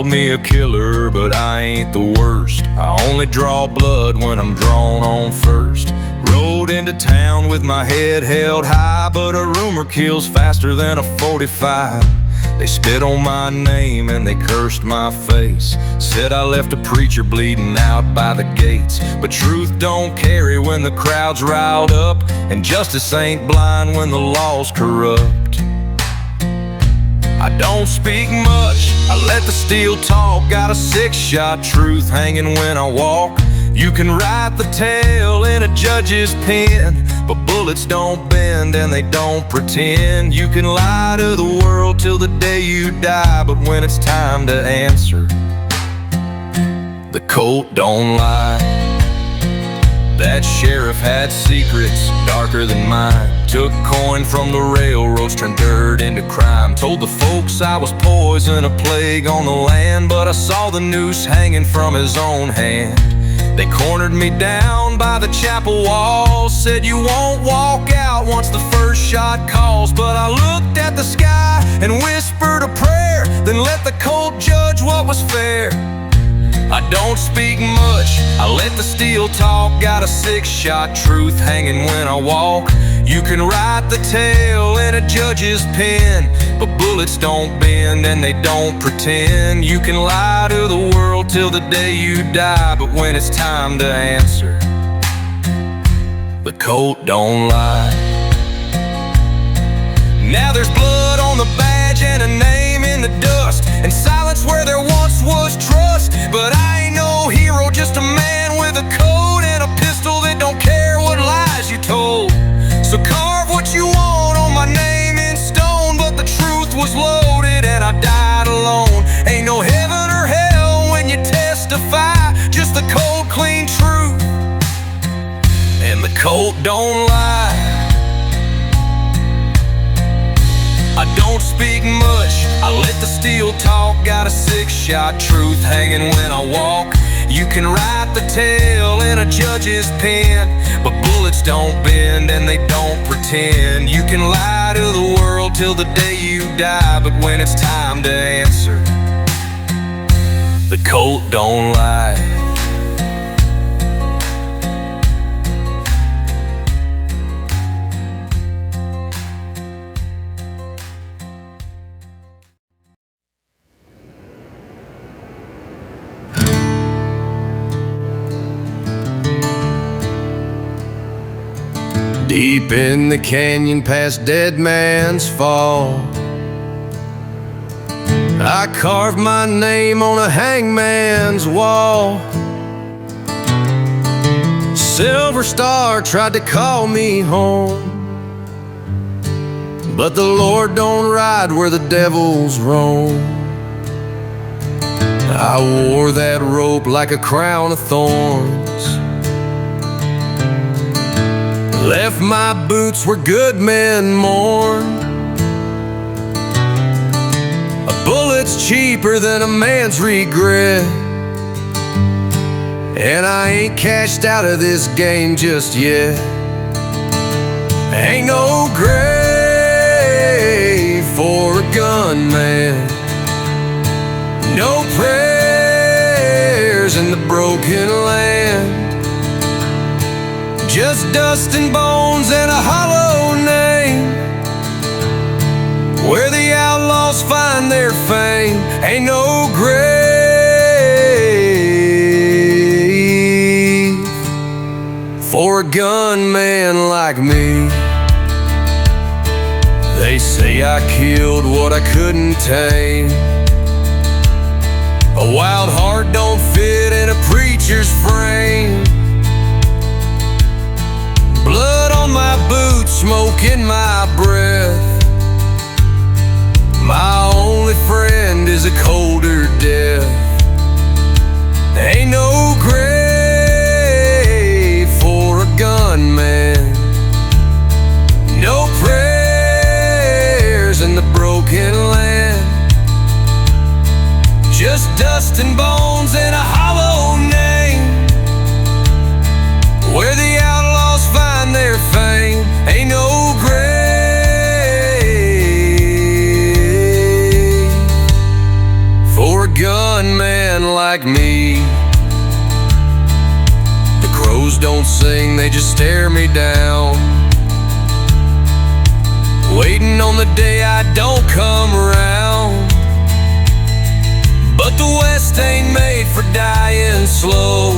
called me a killer, but I ain't the worst. I only draw blood when I'm drawn on first. Rode into town with my head held high, but a rumor kills faster than a 45. They spit on my name and they cursed my face. Said I left a preacher bleeding out by the gates. But truth don't carry when the crowd's riled up, and justice ain't blind when the law's corrupt. I don't speak much, I let the steel talk. Got a 6-shot truth hanging when I walk. You can write the tale in a judge's pen, but bullets don't bend and they don't pretend. You can lie to the world till the day you die, but when it's time to answer, the Colt don't lie. That sheriff had secrets darker than mine. Took coin from the railroads, turned dirt into crime. Told the folks I was poison, a plague on the land, but I saw the noose hanging from his own hand. They cornered me down by the chapel walls. Said you won't walk out once the first shot calls. But I looked at the sky and whispered a prayer, then let the Colt judge what was fair. I don't speak much, I let the steel talk. Got a 6-shot truth hanging when I walk. You can write the tale in a judge's pen, but bullets don't bend and they don't pretend. You can lie to the world till the day you die, but when it's time to answer, the Colt don't lie. Now there's blood on the badge and a name in the dust, and silence where there once was trust. But I ain't no hero, just a man with a code and a pistol that don't care what lies you told. So carve what you want on my name in stone, but the truth was loaded and I died alone. Ain't no heaven or hell when you testify, just the cold, clean truth, and the Colt don't lie. I don't speak much, I let the steel talk. Got a 6-shot truth hanging when I walk. You can write the tale in a judge's pen, but bullets don't bend and they don't pretend. You can lie to the world till the day you die, but when it's time to answer, the Colt don't lie. Deep in the canyon past Dead Man's Fall, I carved my name on a hangman's wall. Silver Star tried to call me home, but the Lord don't ride where the devils roam. I wore that rope like a crown of thorns, left my boots where good men mourn. A bullet's cheaper than a man's regret, and I ain't cashed out of this game just yet. Ain't no grave for a gunman, no prayers in the broken land, just dust and bones and a hollow name, where the outlaws find their fame. Ain't no grave for a gunman like me. They say I killed what I couldn't tame. A wild heart don't fit in a preacher's frame. Blood on my boots, smoke in my breath. My only friend is a colder death. Ain't no grave for a gunman, no prayers in the broken land, just dust and bones and a hollow name, where the outlaws find their fame. Ain't no grave me. The crows don't sing, they just stare me down, waiting on the day I don't come around. But the West ain't made for dying slow.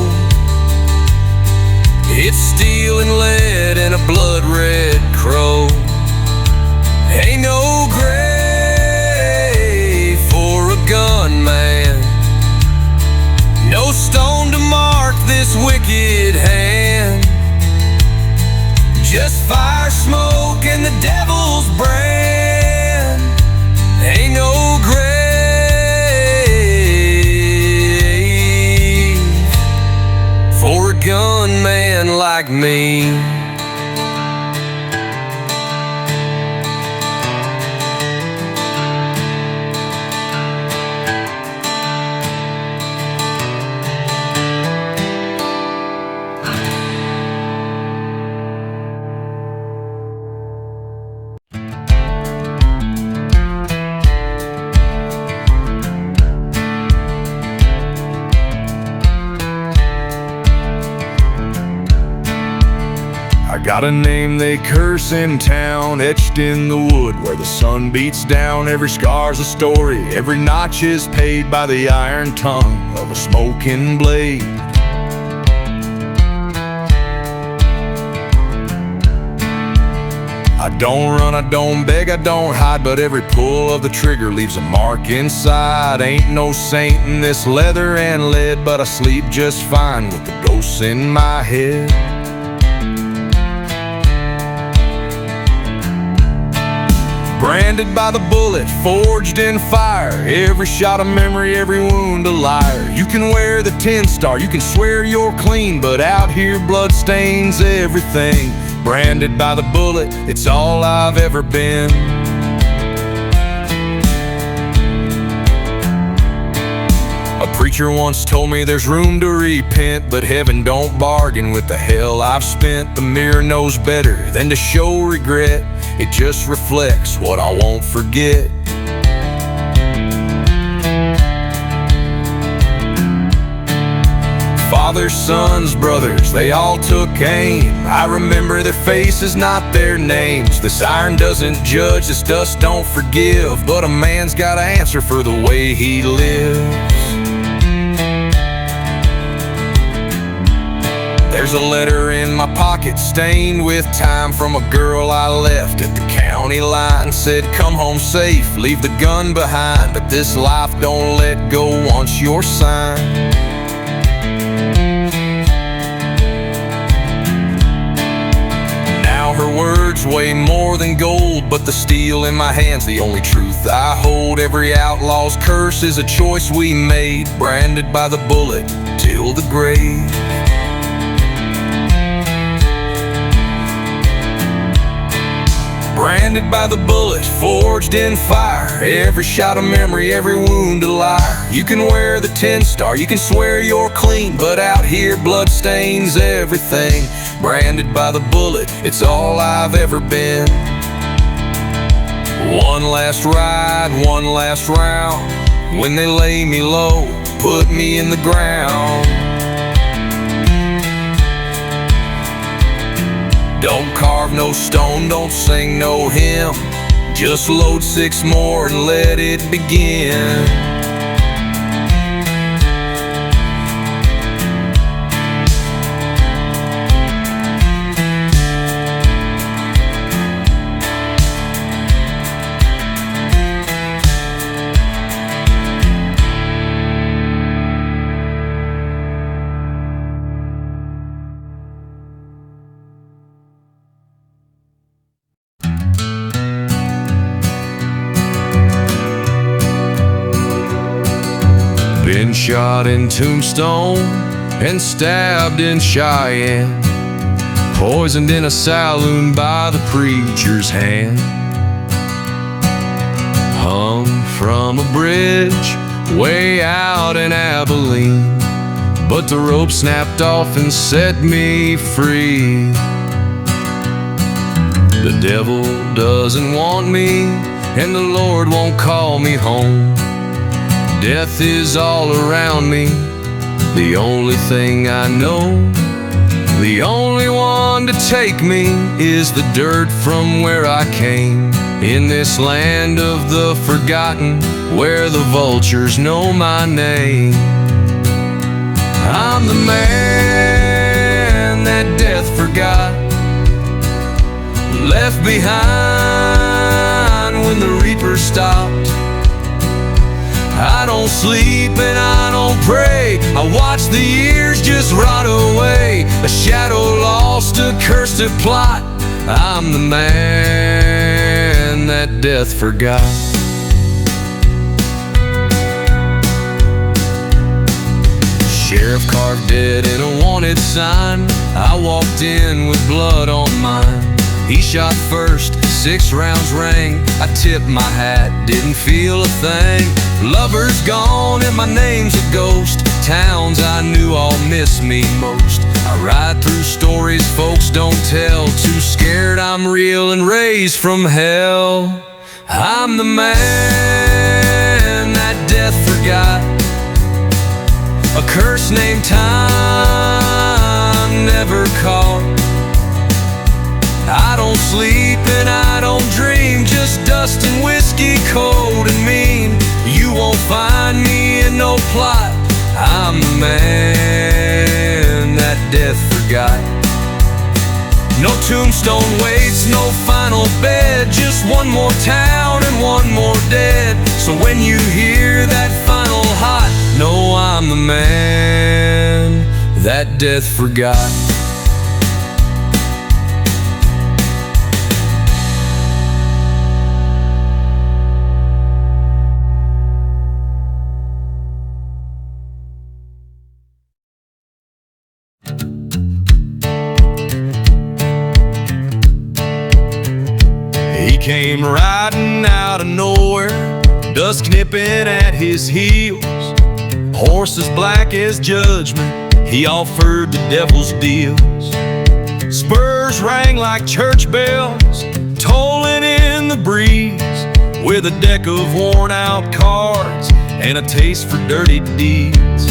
It's steel and lead and a blood-red crow. Ain't no grave for a gunman, no stone to mark this wicked hand. Just fire, smoke, and the devil's brand. Ain't no grave for a gunman like me. I got a name they curse in town, etched in the wood where the sun beats down. Every scar's a story, every notch is paid by the iron tongue of a smoking blade. I don't run, I don't beg, I don't hide, but every pull of the trigger leaves a mark inside. Ain't no saint in this leather and lead, but I sleep just fine with the ghosts in my head. Branded by the bullet, forged in fire, every shot a memory, every wound a liar. You can wear the 10-star, you can swear you're clean, but out here blood stains everything. Branded by the bullet, it's all I've ever been. A preacher once told me there's room to repent, but heaven don't bargain with the hell I've spent. The mirror knows better than to show regret, it just reflects what I won't forget. Fathers, sons, brothers, they all took aim. I remember their faces, not their names. This iron doesn't judge, this dust don't forgive, but a man's gotta answer for the way he lives. There's a letter in my pocket stained with time from a girl I left at the county line. Said come home safe, leave the gun behind, but this life don't let go once you're signed. Now her words weigh more than gold, but the steel in my hand's the only truth I hold. Every outlaw's curse is a choice we made, branded by the bullet till the grave. Branded by the bullet, forged in fire, every shot a memory, every wound a liar. You can wear the 10-star, you can swear you're clean, but out here blood stains everything. Branded by the bullet, it's all I've ever been. One last ride, one last round, when they lay me low, put me in the ground. Don't carve no stone, don't sing no hymn, just load 6 more and let it begin. Been shot in Tombstone and stabbed in Cheyenne, poisoned in a saloon by the preacher's hand, hung from a bridge way out in Abilene, but the rope snapped off and set me free. The devil doesn't want me, and the Lord won't call me home. Death is all around me, the only thing I know. The only one to take me is the dirt from where I came. In this land of the forgotten, where the vultures know my name. I'm the man that death forgot, left behind when the reaper stopped. I don't sleep and I don't pray, I watch the years just rot away. A shadow lost, a cursed plot. I'm the man that death forgot. Sheriff carved dead in a wanted sign. I walked in with blood on mine. He shot first, 6 rounds rang. I tipped my hat, didn't feel a thing. Lovers gone and my name's a ghost. Towns I knew all miss me most. I ride through stories folks don't tell. Too scared I'm real and raised from hell. I'm the man that death forgot, a curse named time never caught. I don't sleep and I don't dream, just dust and whiskey, cold and mean. You won't find me in no plot. I'm the man that death forgot. No tombstone waits, no final bed, just one more town and one more dead. So when you hear that final hot, know I'm the man that death forgot. He came riding out of nowhere, dust nipping at his heels, horses black as judgment. He offered the devil's deals. Spurs rang like church bells, tolling in the breeze, with a deck of worn out cards and a taste for dirty deeds.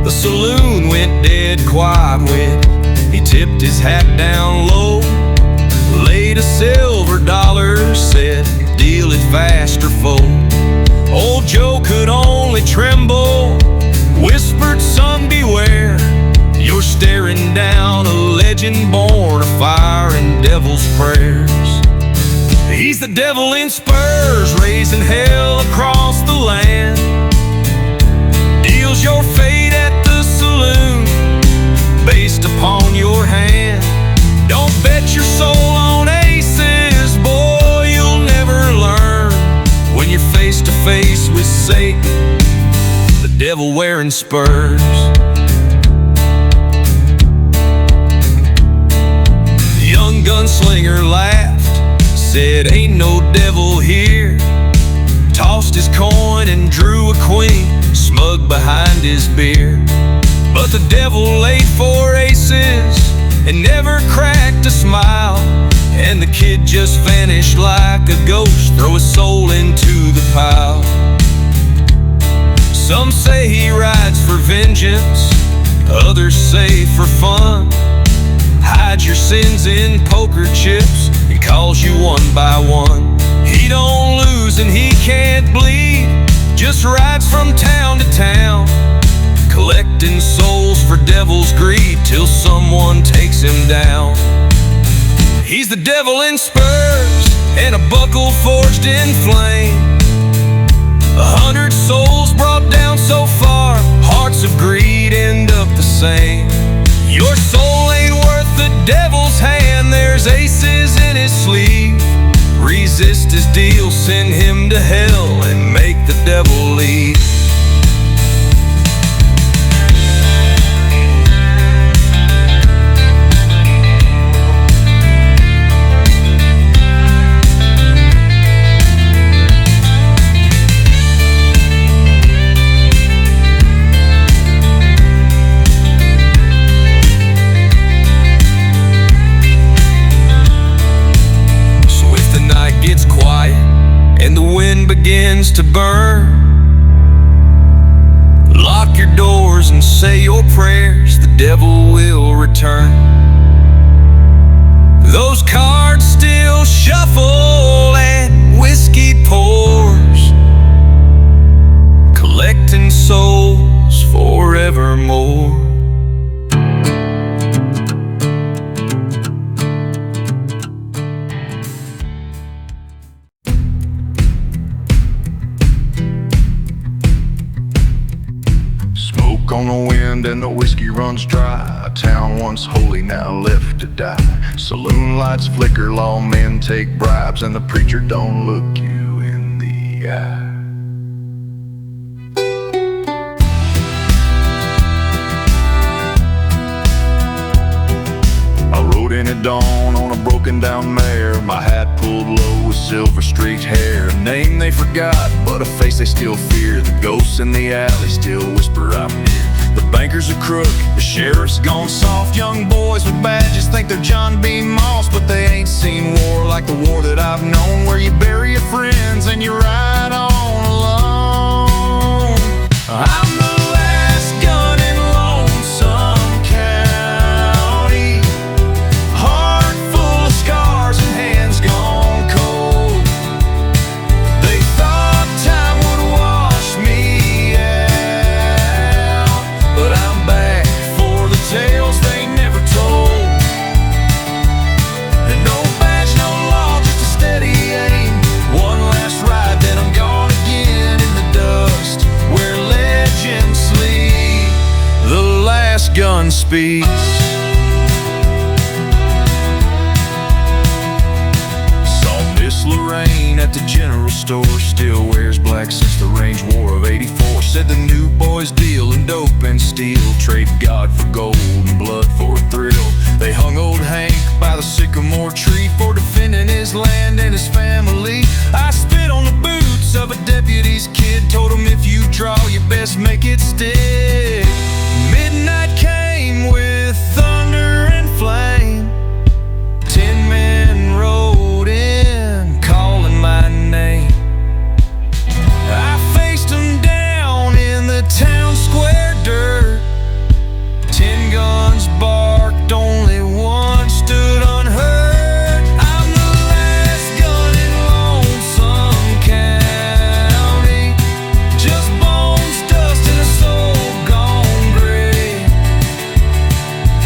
The saloon went dead quiet when he tipped his hat down low, laid a silver dollar, said, deal it fast or fold. Old Joe could only tremble, whispered, son, beware. You're staring down a legend born of fire and devil's prayers. He's the devil in spurs, raising hell across the land. Deals your fate at the saloon, based upon your hand. Don't bet your soul on aces, boy, you'll never learn. When you're face to face with Satan, the devil wearing spurs. The young gunslinger laughed, said, ain't no devil here. Tossed his coin and drew a queen, smug behind his beard. But the devil laid 4 aces and never cracked a smile, and the kid just vanished like a ghost, throw his soul into the pile. Some say he rides for vengeance, others say for fun. Hides your sins in poker chips and calls you one by one. He don't lose and he can't bleed, just rides from town to town, collecting souls for devil's greed till someone takes him down. He's the devil in spurs and a buckle forged in flame. 100 souls brought down so far, hearts of greed end up the same. Your soul ain't worth the devil's hand, there's aces in his sleeve. Resist his deal, send him to hell and make the devil leave. in souls forevermore. Smoke on the wind and the whiskey runs dry. A town once holy, now left to die. Saloon lights flicker, lawmen take bribes, and the preacher don't look you in the eye. I rode in at dawn on a broken down mare, my hat pulled low with silver streaked hair. A name they forgot, but a face they still fear. The ghosts in the alley still whisper I'm near. The banker's a crook, the sheriff's gone soft. Young boys with badges think they're John B. Moss, but they ain't seen war like the war that I've known, where you bury your friends and you ride on alone. I'm the last gun in Lonesome County, heart full of scars and hands gone cold. They thought time would wash me out, but I'm back for the tales they never told. And no badge, no law, just a steady aim. One last ride, then I'm gone again in the dust, where legends sleep. The last gun speaks. Miss Lorraine at the general store still wears black since the Range War of '84. Said the new boys deal in dope and steel, trade God for gold and blood for a thrill. They hung old Hank by the sycamore tree for defending his land and his family. I spit on the boots of a deputy's kid, told him if you draw you best make it stick. Midnight came with thunder and flame. 10 men rode in, calling my name. I faced them down in the town square dirt. 10 guns barked, only one stood unhurt. I'm the last gun in Lonesome County, just bones, dust, and a soul gone gray.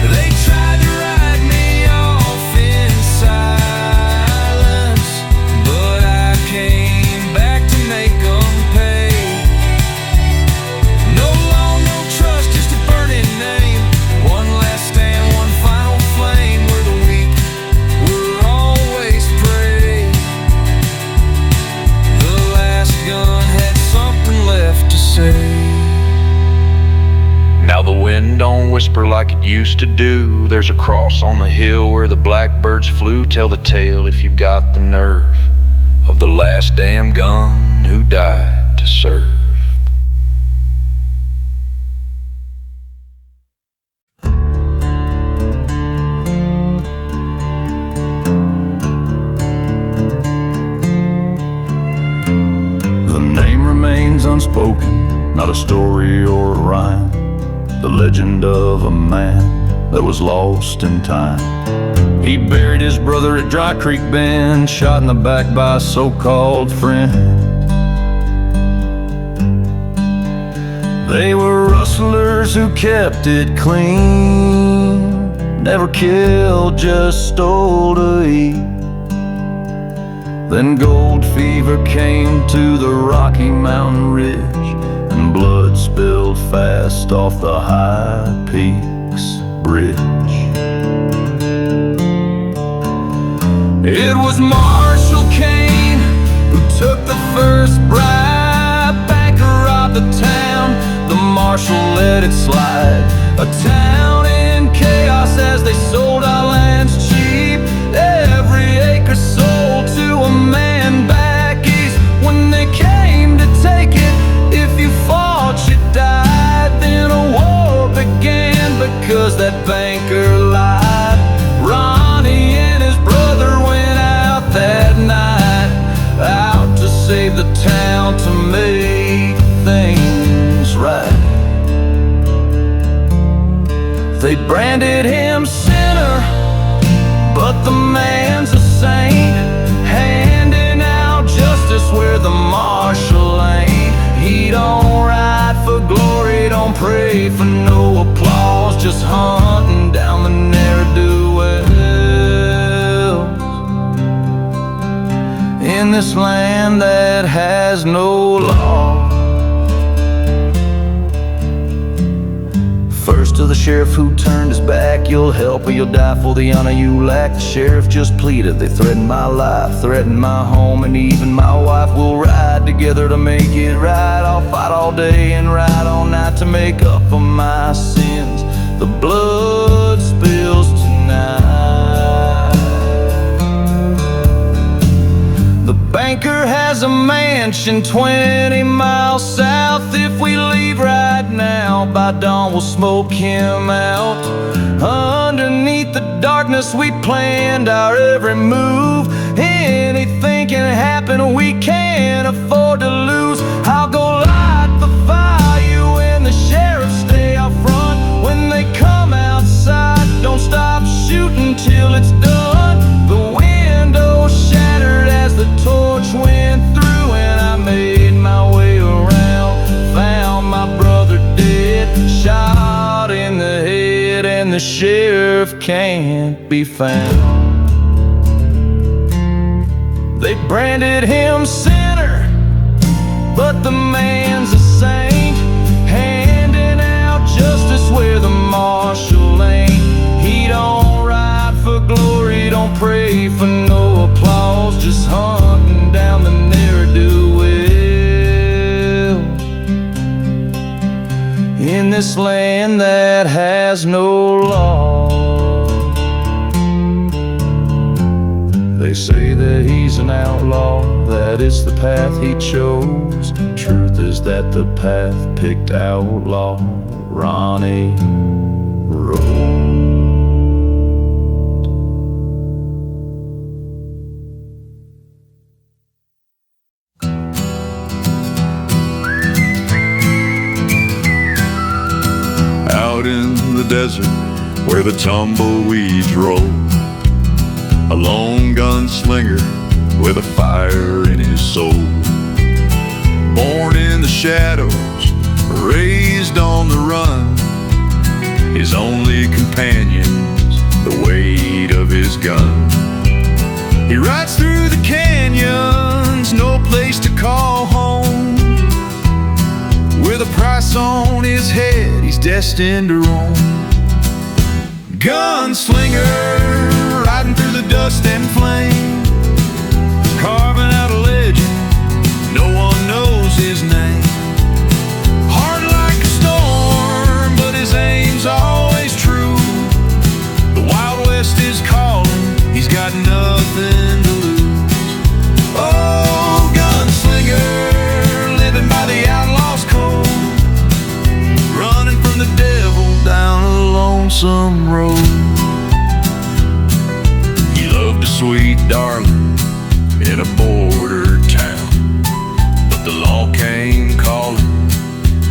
They tried to write me off in silence, but I came back to make them pay. No law, no trust, just a burning name. One last stand, one final flame, where the weak were always prey. The last gun had something left to say. Now the wind don't whisper like it used to do. There's a cross on the hill where the blackbirds flew. Tell the tale if you've got the nerve of the last damn gun who died to serve. The name remains unspoken, not a story or a rhyme. The legend of a man that was lost in time. He buried his brother at Dry Creek Bend, shot in the back by a so-called friend. They were rustlers who kept it clean, never killed, just stole to eat. Then gold fever came to the Rocky Mountain Ridge, and blood spilled fast off the High Peaks Bridge. It was Marshall Kane who took the first bribe. Banker robbed the town, the marshal let it slide. A town in chaos as they sold our lands cheap. Every acre sold to a man back east. When they came to take it, if you fought you died. Then a war began because that banker lied. Ronnie and his brother went out that night, out to save the town, to make things right. They branded him sinner, but the man's a saint, handing out justice where the marshal ain't. He don't ride for pray for no applause, just hunting down the ne'er-do-wells. In this land that has no law. First to the sheriff who turned his back, you'll help or you'll die for the honor you lack. The sheriff just pleaded, they threatened my life, threatened my home, and even my wife. We'll ride together to make it right. I'll fight all day and ride all night to make up for my sins. The blood spills tonight. The banker has a mansion 20 miles south. If we leave right now, by dawn we'll smoke him out. Underneath the darkness we planned our every move. Anything can happen, we can't afford to lose. I'll go light the fire when the sheriffs stay out front. When they come outside, don't stop shooting till it's done. The window shattered as the torch went through, and I made my way around, found my brother dead, shot in the head, and the sheriff can't be found. They branded him sinner, but the man's a saint, handing out justice where the marshal ain't. He don't ride for glory, don't pray for no applause, just hunting down the ne'er-do-wells. In this land that has no law. They say that he's an outlaw, that it's the path he chose. Truth is that the path picked Outlaw Ronnie Road. Out in the desert where the tumbleweeds roll, a lone gunslinger with a fire in his soul. Born in the shadows, raised on the run, his only companion's the weight of his gun. He rides through the canyons, no place to call home. With a price on his head, he's destined to roam. Gunslinger, riding through the dust and flame, carving out a legend, no one knows his name. Hard like a storm, but his aim's always true. The Wild West is calling, he's got nothing to lose. Oh, gunslinger, living by the outlaw's code, running from the devil down a lonesome road. A sweet darling in a border town, but the law came calling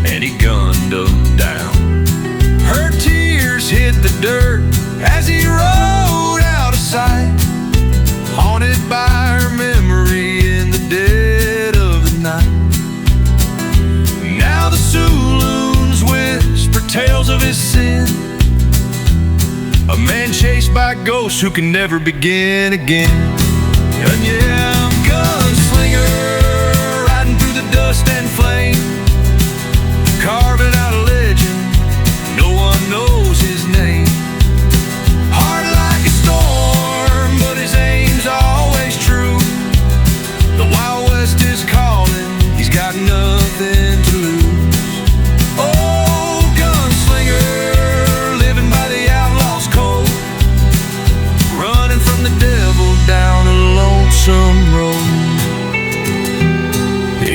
and he gunned them down. Her tears hit the dirt as he rode out of sight, haunted by her memory in the dead of the night. Now the Zulu's whisper tales of his sin, a man chased by ghosts who can never begin again. And yeah, I'm gunslinger, riding through the dust and flame, carving out a legend, no one knows his name. Hard like a storm, but his aim's always true. The Wild West is calling, he's got nothing to lose. Oh, gunslinger, living by the outlaw's code, running from the devil down a lonesome road.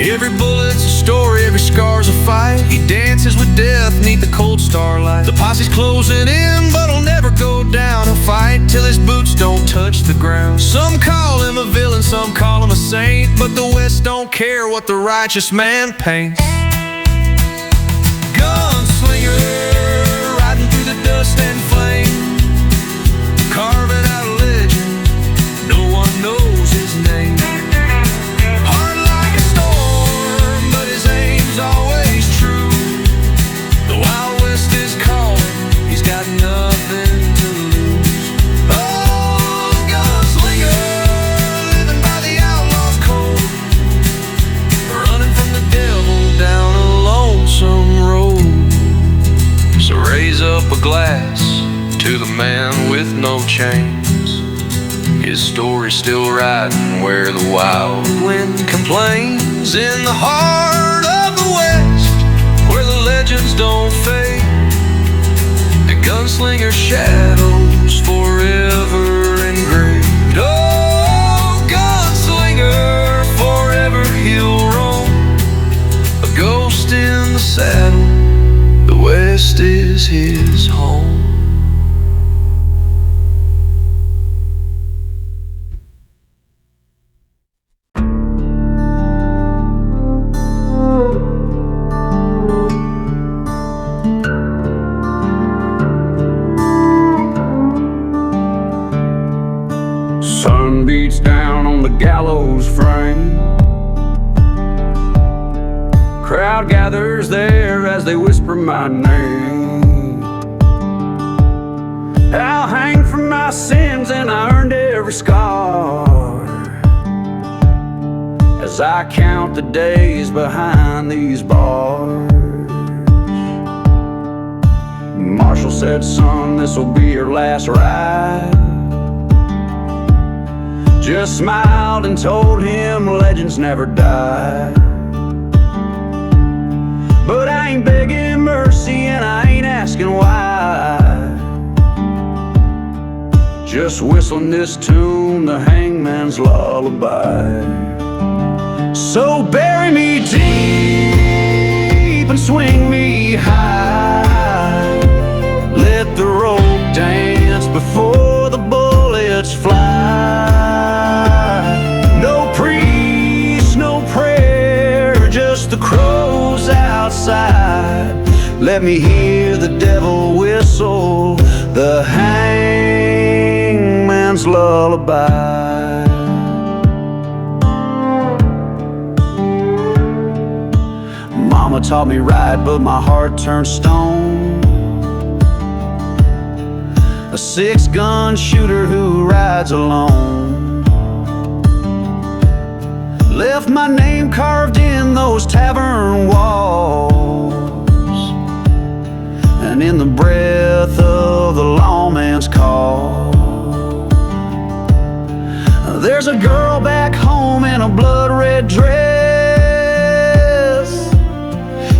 Every bullet's a story, every scar's a fight. He dances with death neath the cold starlight. The posse's closing in, but he'll never go down. He'll fight till his boots don't touch the ground. Some call him a villain, some call him a saint, but the West don't care what the righteous man paints. Gunslinger, riding through the dust and flame, carving out a legend, no one knows his name. Hard like a storm, but his aim's always true. The Wild chains. His story's still riding where the wild wind complains. In the heart of the West, where the legends don't fade, the gunslinger shadows forever engraved. Oh, gunslinger, forever he'll roam, a ghost in the saddle. The West is his home. Sun beats down on the gallows frame. Crowd gathers there as they whisper my name. I'll hang for my sins, and I earned every scar, as I count the days behind these bars. Marshall said, son, this'll be your last ride. Just smiled and told him legends never die. But I ain't begging mercy, and I ain't asking why. Just whistling this tune, the hangman's lullaby. So bury me deep and swing me high. Let the rope dance before the bullets fly. No priest, no prayer, just the crows outside. Let me hear the devil whistle, the hangman's lullaby. Mama taught me right, but my heart turned stone. A six-gun shooter who rides alone. Left my name carved in those tavern walls, and in the breath of the lawman's call. There's a girl back home in a blood-red dress.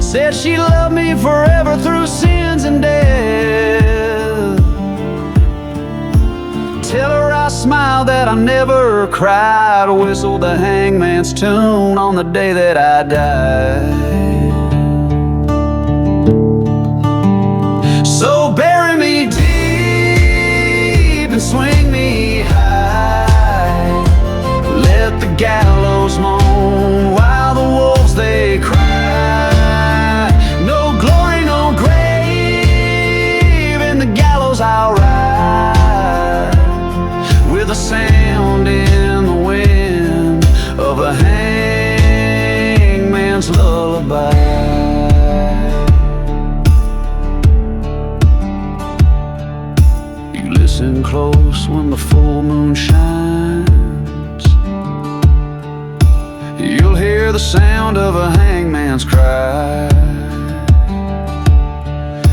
Said she loved me forever through sins and death. Tell her I smiled, that I never cried. Whistle the hangman's tune on the day that I died. So bury me deep and swing me high. Let the gallows moan while the wolves they cry. No glory, no grave, in the gallows I'll ride, with a sound in the wind of a hangman's lullaby. You listen close when the full moon shines. You'll hear the sound of a hangman's cry.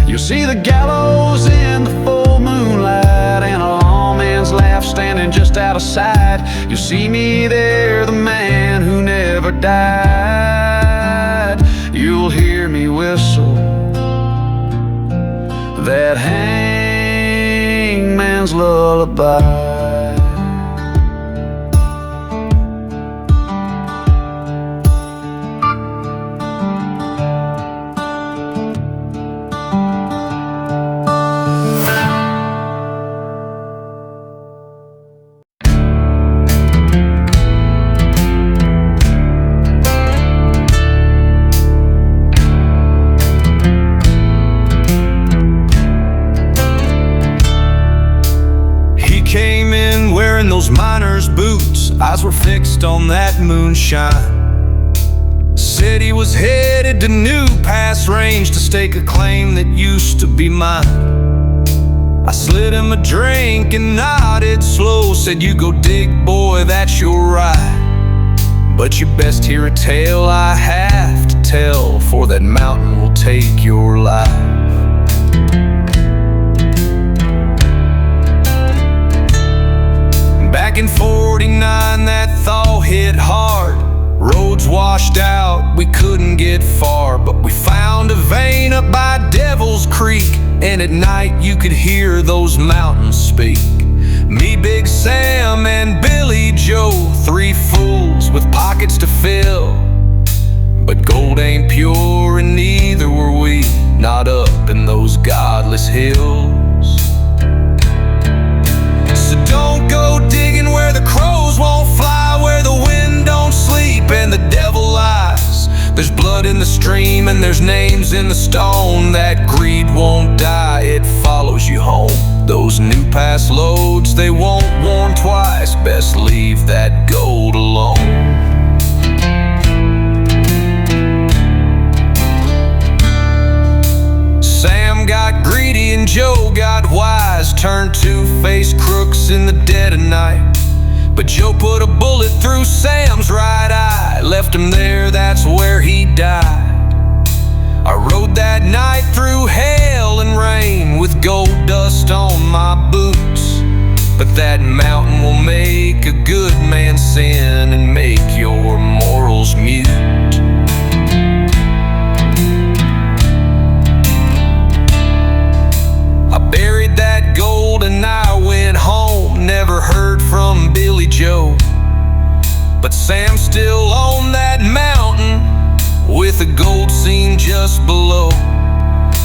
You'll see the gallows in the full moonlight, and a lawman's laugh standing just out of sight. You'll see me there, the man who never died. You'll hear me whistle that hangman's lullaby. Those miner's boots, eyes were fixed on that moonshine. Said he was headed to New Pass Range to stake a claim that used to be mine. I slid him a drink and nodded slow. Said, you go dig, boy, that's your right, but you best hear a tale I have to tell, for that mountain will take your life. washed out, we couldn't get far, but we found a vein up by Devil's Creek, and at night you could hear those mountains speak. Me, Big Sam, and Billy Joe, three fools with pockets to fill. But gold ain't pure and neither were we, not up in those godless hills. So don't go digging where the crows won't fly, where the wind don't sleep and the devil lies. There's blood in the stream and there's names in the stone. That greed won't die, it follows you home. Those new pass loads, they won't warn twice. Best leave that gold alone. Sam got greedy and Joe got wise, turned two-faced crooks in the dead of night. But Joe put a bullet through Sam's right eye, left him there, that's where he died. I rode that night through hail and rain with gold dust on my boots. But that mountain will make a good man sin and make your morals mute. I buried that gold and I went home. Never heard from Billy Joe, but Sam's still on that mountain with a gold seam just below.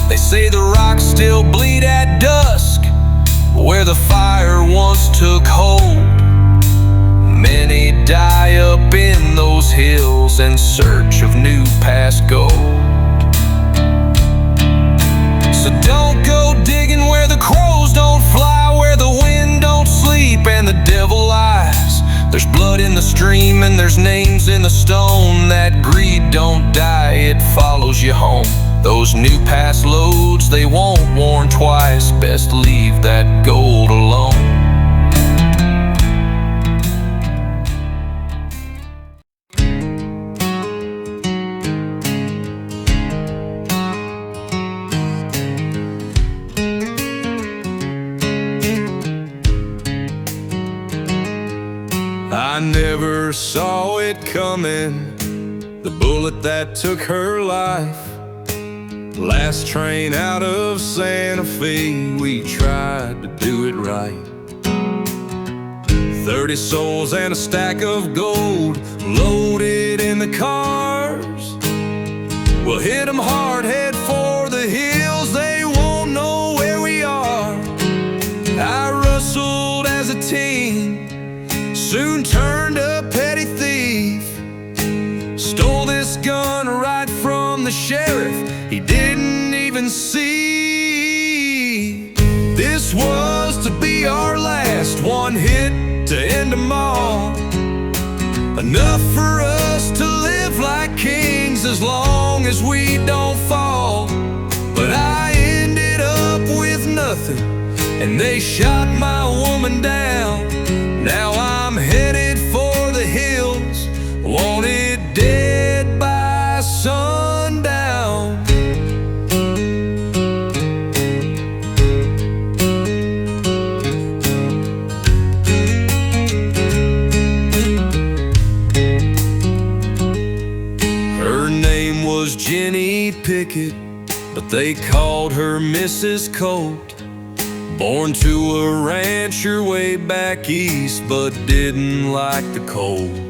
They say the rocks still bleed at dusk where the fire once took hold. Many die up in those hills in search of new past gold. So don't go digging where the crows don't fly, where the wind don't sleep and the devil lies. There's blood in the stream and there's names in the stone. That greed don't die, it follows you home. Those new pass loads, they won't warn twice. Best leave that gold alone. I never saw it coming, the bullet that took her life. Last train out of Santa Fe, we tried to do it right. 30 souls and a stack of gold loaded in the cars. We'll hit them hard, head for the hills, they won't know where we are. I rustled as a teen, soon turned a petty thief. Stole this gun right from the sheriff, he didn't even see. This was to be our last one hit to end them all. Enough for us to live like kings as long as we don't fall. But I ended up with nothing and they shot my woman down. Now I'm headed for the hills, wanted dead by sundown. Her name was Jenny Pickett, but they called her Mrs. Colt. Born to a rancher way back east, but didn't like the cold.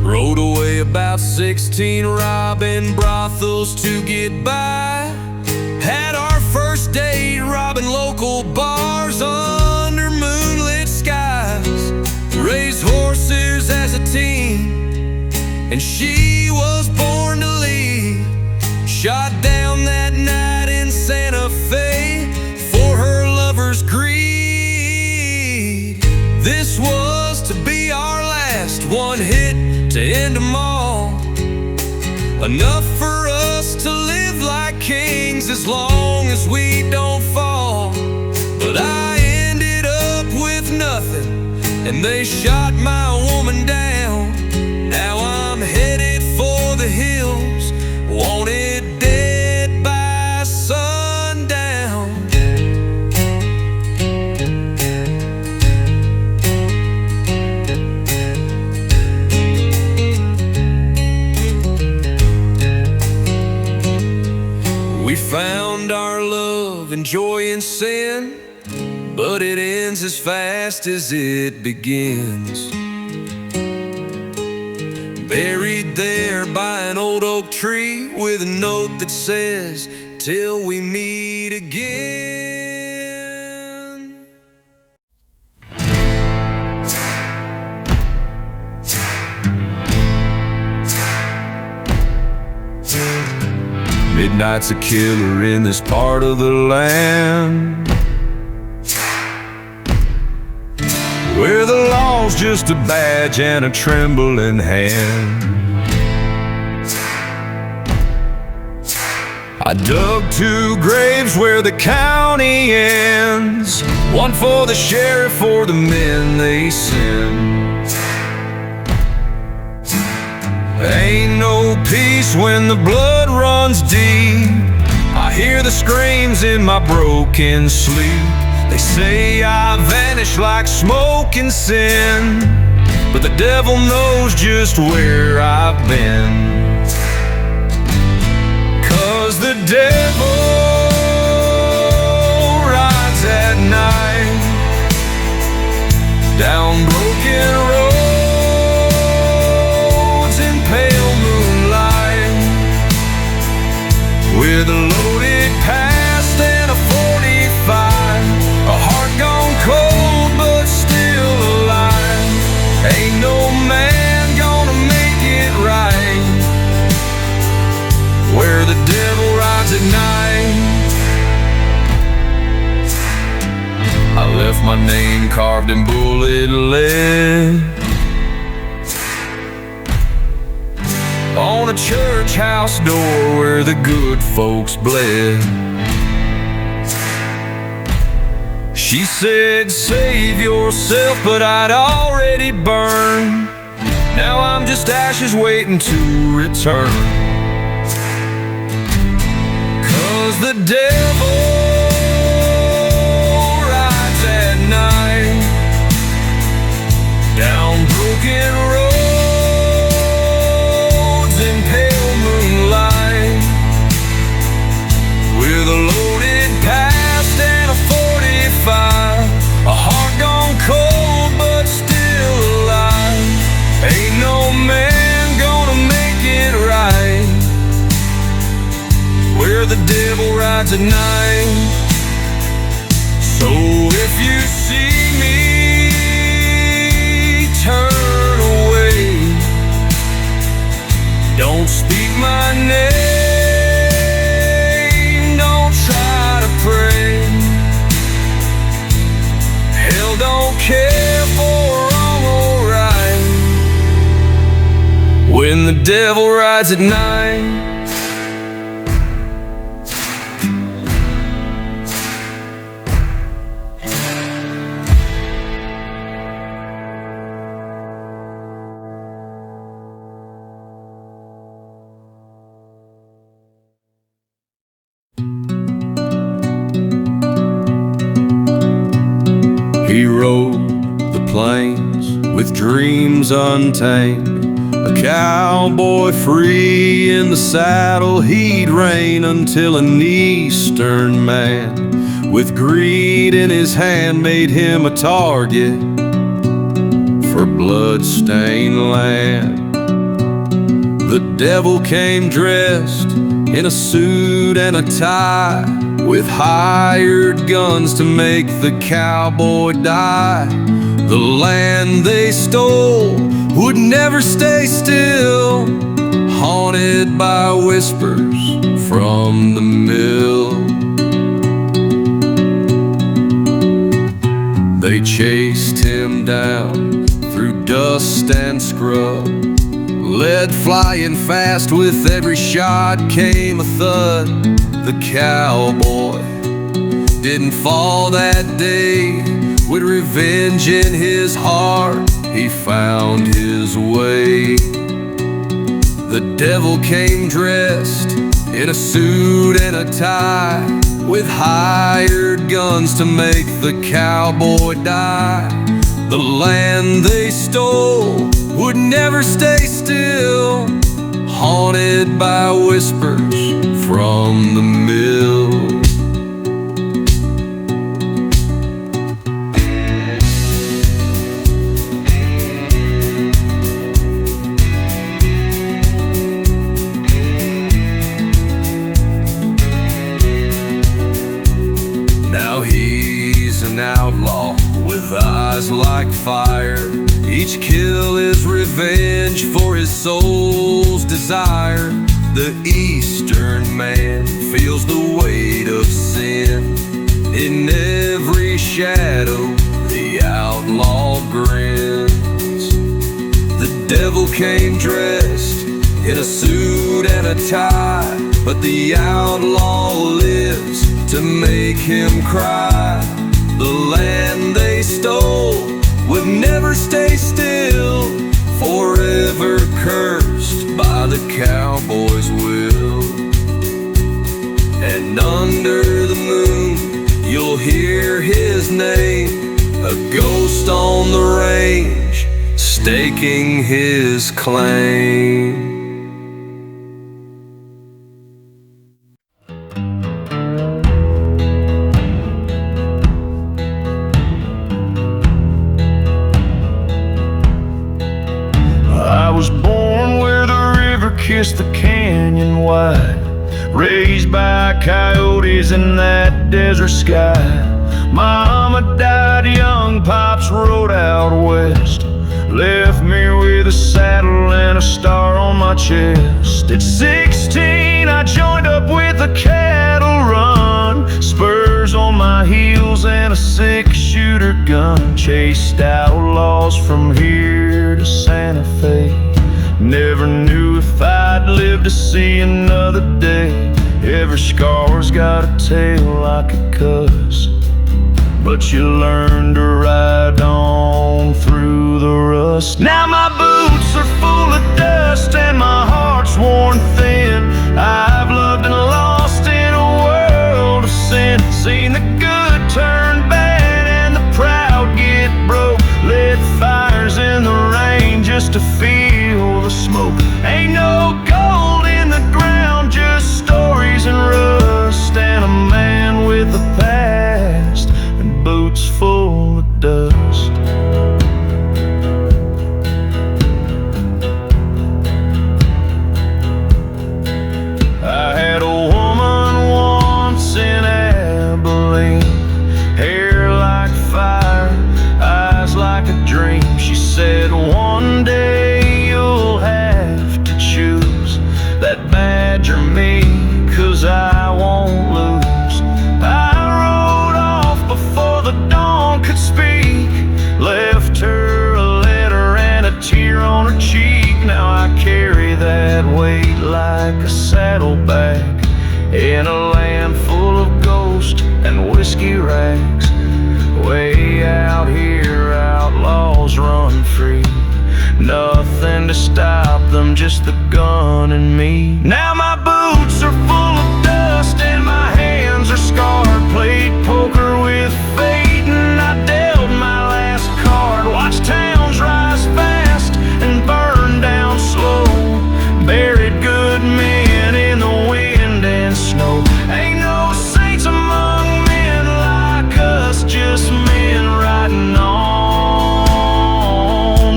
Rode away about 16, robbing brothels to get by. Had our first date robbing local bars under moonlit skies. Raised horses as a teen, and she was born to lead. Shot down that night in Santa Fe for her lover's greed. This was to be our last one hit to end them all. Enough for us to live like kings as long as we don't fall. But I ended up with nothing and they shot my woman down. Now I'm headed for the hills, wanted dead by sundown. found our love and joy in sin, but it ends as fast as it begins. Buried there by an old oak tree with a note that says, till we meet again. Midnight's a killer in this part of the land, where the law's just a badge and a trembling hand. I dug 2 graves where the county ends, one for the sheriff, for the men they send. Ain't no peace when the blood runs deep. I hear the screams in my broken sleep. They say I vanish like smoke and sin, but the devil knows just where I've been. 'Cause the devil rides at night down broken roads in pale moonlight, with a loaded past and a 45, a heart gone cold but still alive. Ain't no man gonna make it right, where the devil rides at night. I left my name carved in bullet lead on a church house door where the good folks bled. She said, save yourself, but I'd already burned. Now I'm just ashes waiting to return. 'Cause the devil rides at night down broken roads in pale moonlight, with a loaded past and a 45, a heart gone cold but still alive. Ain't no man gonna make it right, where the devil rides at night. So if you see me, turn away. Don't speak my name, don't try to pray. Hell don't care for wrong or right, when the devil rides at night. He rode the plains with dreams untamed, a cowboy free in the saddle. He'd reign until an eastern man with greed in his hand made him a target for blood-stained land. The devil came dressed in a suit and a tie, with hired guns to make the cowboy die. The land they stole would never stay still, haunted by whispers from the mill. They chased him down through dust and scrub, lead flying fast with every shot came a thud. The cowboy didn't fall that day, with revenge in his heart he found his way. The devil came dressed in a suit and a tie, with hired guns to make the cowboy die. The land they stole would never stay still, haunted by whispers from the mill. Now he's an outlaw with eyes like fire. Each kill is revenge for his soul's desire. The eastern man feels the weight of sin. In every shadow, the outlaw grins. The devil came dressed in a suit and a tie, but the outlaw lives to make him cry. The land they stole would never stay still, forever cursed by the cowboy's will. And under the moon you'll hear his name, a ghost on the range staking his claim. I was born where the river kissed the canyon wide, raised by coyotes in that desert sky. Mama died young, Pops rode out west, left me with a saddle and a star on my chest. At 16 I joined up with a cattle run, spurs on my heels and a 6-shooter gun. Chased outlaws from here to Santa Fe, never knew if I'd live to see another day. Every scar's got a tale like a cuss, but you learn to ride on through the rust. Now my boots are full of dust and my heart's worn thin. I've loved and lost in a world of sin, seen the good turn bad and the proud get broke, lit fires in the rain just to feel the smoke. Ain't no gold in the ground, just stories and rust, and a man with a past and boots full of dust. I had a woman once in Abilene, hair like fire, eyes like a dream. She said, one day you'll have to choose that badge or me, 'cause I won't lose. I rode off before the dawn could speak, left her a letter and a tear on her cheek. Now I carry that weight like a saddlebag in a land full of ghosts and whiskey rags. Way out here, outlaws run free, nothing to stop them, just the gun and me. Now my boots are full of dust and my hands are scarred. Played poker with fate and I dealt my last card. Watched towns rise fast and burn down slow, buried good men in the wind and snow. Ain't no saints among men like us, just men riding on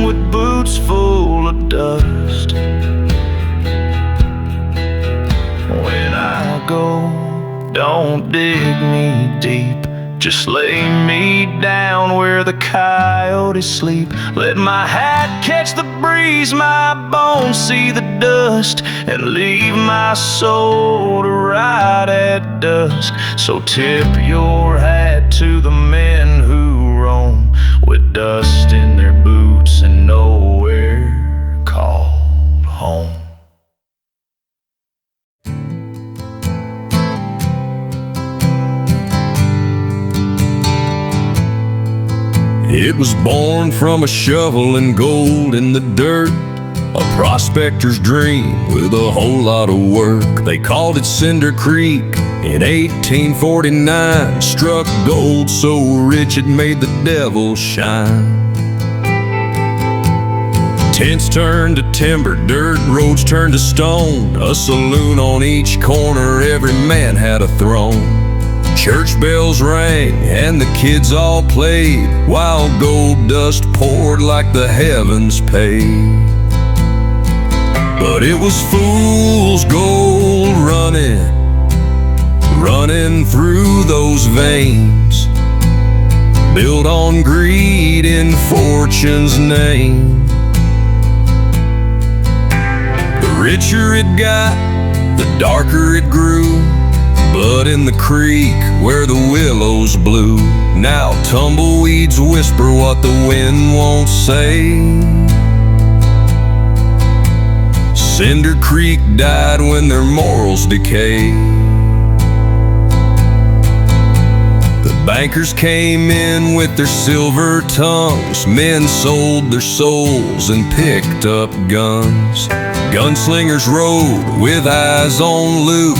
with boots full of dust. When I go, don't dig me deep, just lay me down where the coyotes sleep. Let my hat catch the breeze, my bones see the dust, and leave my soul to ride at dusk. So tip your hat to the men who roam with dust in their boots and nowhere called home. It was born from a shovel and gold in the dirt, a prospector's dream with a whole lot of work. They called it Cinder Creek in 1849. Struck gold so rich it made the devil shine. Tents turned to timber, dirt roads turned to stone. A saloon on each corner, every man had a throne. Church bells rang and the kids all played, while gold dust poured like the heavens paid. But it was fool's gold running through those veins, built on greed in fortune's name. The richer it got, the darker it grew. Blood in the creek where the willows blew. Now tumbleweeds whisper what the wind won't say. Cinder Creek died when their morals decayed. The bankers came in with their silver tongues. Men sold their souls and picked up guns. Gunslingers rode with eyes on loot.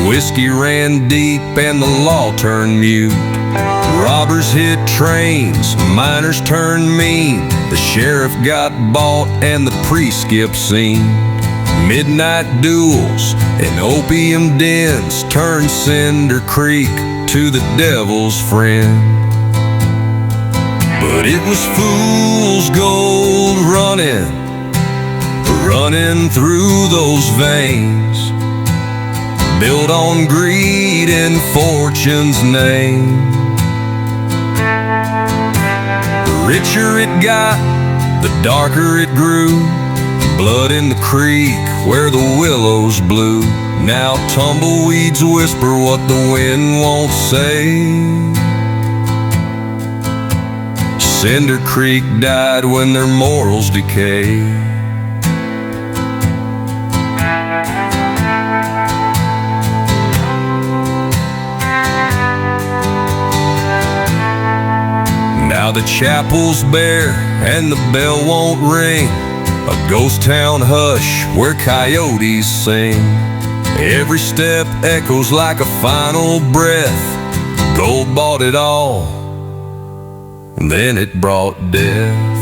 Whiskey ran deep and the law turned mute. Robbers hit trains, miners turned mean. The sheriff got bought and the priest skipped scene. Midnight duels and opium dens turned Cinder Creek to the devil's friend. But it was fool's gold running through those veins, built on greed in fortune's name. The richer it got, the darker it grew. Blood in the creek where the willows blew. Now tumbleweeds whisper what the wind won't say. Cinder Creek died when their morals decayed. Now the chapel's bare and the bell won't ring. A ghost town hush where coyotes sing. Every step echoes like a final breath. Gold bought it all, and then it brought death.